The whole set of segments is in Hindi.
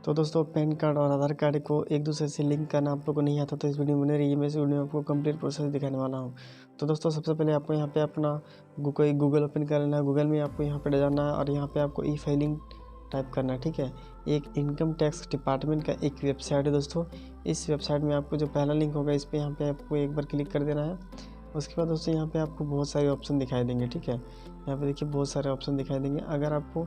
तो दोस्तों पैन कार्ड और आधार कार्ड को एक दूसरे से लिंक करना आप लोग को नहीं आता तो इस वीडियो में बने रहिए। मैं इस वीडियो में आपको कंप्लीट प्रोसेस दिखाने वाला हूं। तो दोस्तों सबसे पहले आपको यहां पे अपना गूगल ओपन कर लेना है। गूगल में आपको यहां पे जाना है और यहां पे आपको ई फाइलिंग टाइप करना है। ठीक है, एक इनकम टैक्स डिपार्टमेंट का एक वेबसाइट है दोस्तों। इस वेबसाइट में आपको जो पहला लिंक होगा इस पर यहाँ पे आपको एक बार क्लिक कर देना है। उसके बाद दोस्तों यहाँ पे आपको बहुत सारे ऑप्शन दिखाई देंगे। ठीक है, यहाँ पे देखिए बहुत सारे ऑप्शन दिखाई देंगे। अगर आपको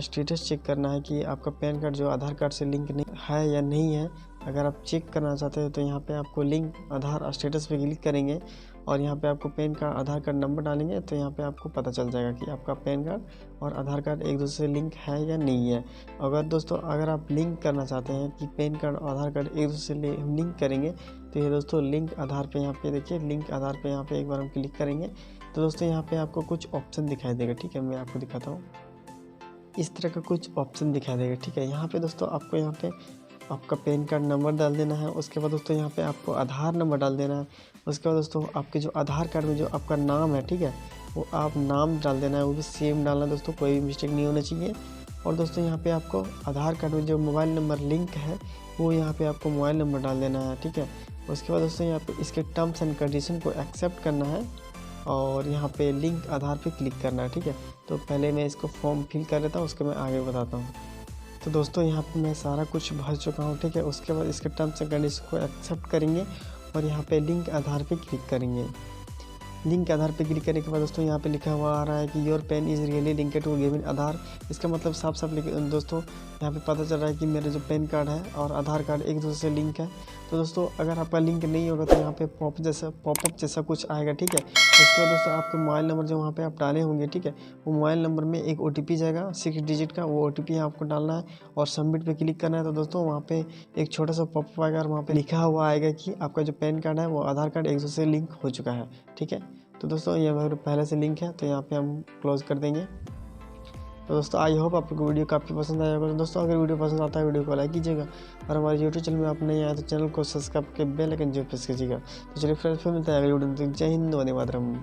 स्टेटस चेक करना है कि आपका पैन कार्ड जो आधार कार्ड से लिंक नहीं है या नहीं है, अगर आप चेक करना चाहते हो तो यहाँ पे आपको लिंक आधार स्टेटस पे क्लिक करेंगे और यहाँ पे आपको पैन कार्ड आधार कार्ड नंबर डालेंगे तो यहाँ पे आपको पता चल जाएगा कि आपका पैन कार्ड और आधार कार्ड एक दूसरे से लिंक है या नहीं है। अगर आप लिंक करना चाहते हैं कि पैन कार्ड और आधार कार्ड एक दूसरे से लिंक करेंगे तो ये दोस्तों लिंक आधार पे यहाँ पे देखिए लिंक आधार पे यहाँ पे एक बार हम क्लिक करेंगे तो दोस्तों यहाँ पे आपको कुछ ऑप्शन दिखाई देगा। ठीक है, मैं आपको दिखाता हूँ। इस तरह का कुछ ऑप्शन दिखाई देगा। ठीक है, यहाँ पे दोस्तों आपको यहाँ पे आपका पैन कार्ड नंबर डाल देना है। उसके बाद दोस्तों यहाँ पे आपको आधार नंबर डाल देना है। उसके बाद दोस्तों आपके जो आधार कार्ड में जो आपका नाम है, ठीक है, वो आप नाम डाल देना है, वो भी सेम डालना है दोस्तों, कोई भी मिस्टेक नहीं होना चाहिए। और दोस्तों यहाँ पे आपको आधार कार्ड में जो मोबाइल नंबर लिंक है वो यहाँ पे आपको मोबाइल नंबर डाल देना है। ठीक है, उसके बाद दोस्तों यहाँ पे इसके टर्म्स एंड कंडीशन को एक्सेप्ट करना है और यहाँ पे लिंक आधार पे क्लिक करना है। ठीक है, तो पहले मैं इसको फॉर्म फिल कर लेता हूँ, उसके मैं आगे बताता हूँ। तो दोस्तों यहाँ पे मैं सारा कुछ भर चुका हूँ। ठीक है, उसके बाद इसके टर्म्स एंड कंडीशन को एक्सेप्ट करेंगे और यहाँ पे लिंक आधार पे क्लिक करेंगे। लिंक आधार पे क्लिक करने के बाद दोस्तों यहाँ पे लिखा हुआ आ रहा है कि your PAN is really linked to given Aadhaar. इसका मतलब साफ साफ दोस्तों यहाँ पे पता चल रहा है कि मेरा जो पैन कार्ड है और आधार कार्ड एक दूसरे से लिंक है। तो दोस्तों अगर आपका लिंक नहीं होगा तो यहाँ पे पॉपअप जैसा कुछ आएगा। ठीक है, उसके बाद दोस्तों आपके मोबाइल नंबर जो वहाँ पे आप डाले होंगे, ठीक है, वो मोबाइल नंबर में एक OTP जाएगा 6 डिजिट का, वो OTP आपको डालना है और सबमिट पे क्लिक करना है। तो दोस्तों वहाँ पे एक छोटा सा पॉपअप आएगा और वहाँ पे लिखा हुआ आएगा कि आपका जो पैन कार्ड है वो आधार कार्ड एक दूसरे से लिंक हो चुका है। ठीक है, तो दोस्तों ये पहले से लिंक है तो यहाँ पे हम क्लोज कर देंगे। तो दोस्तों आई होप आपको वीडियो काफ़ी पसंद आया होगा। तो दोस्तों अगर वीडियो पसंद आता है वीडियो को लाइक कीजिएगा और हमारे YouTube चैनल में आप नहीं आए तो चैनल को सब्सक्राइब के बेल आइकन जरूर प्रेस कीजिएगा। तो चलिए फ्रेंड्स फिर मिलता है अगली वीडियो में। जय हिंद, वंदे मातरम।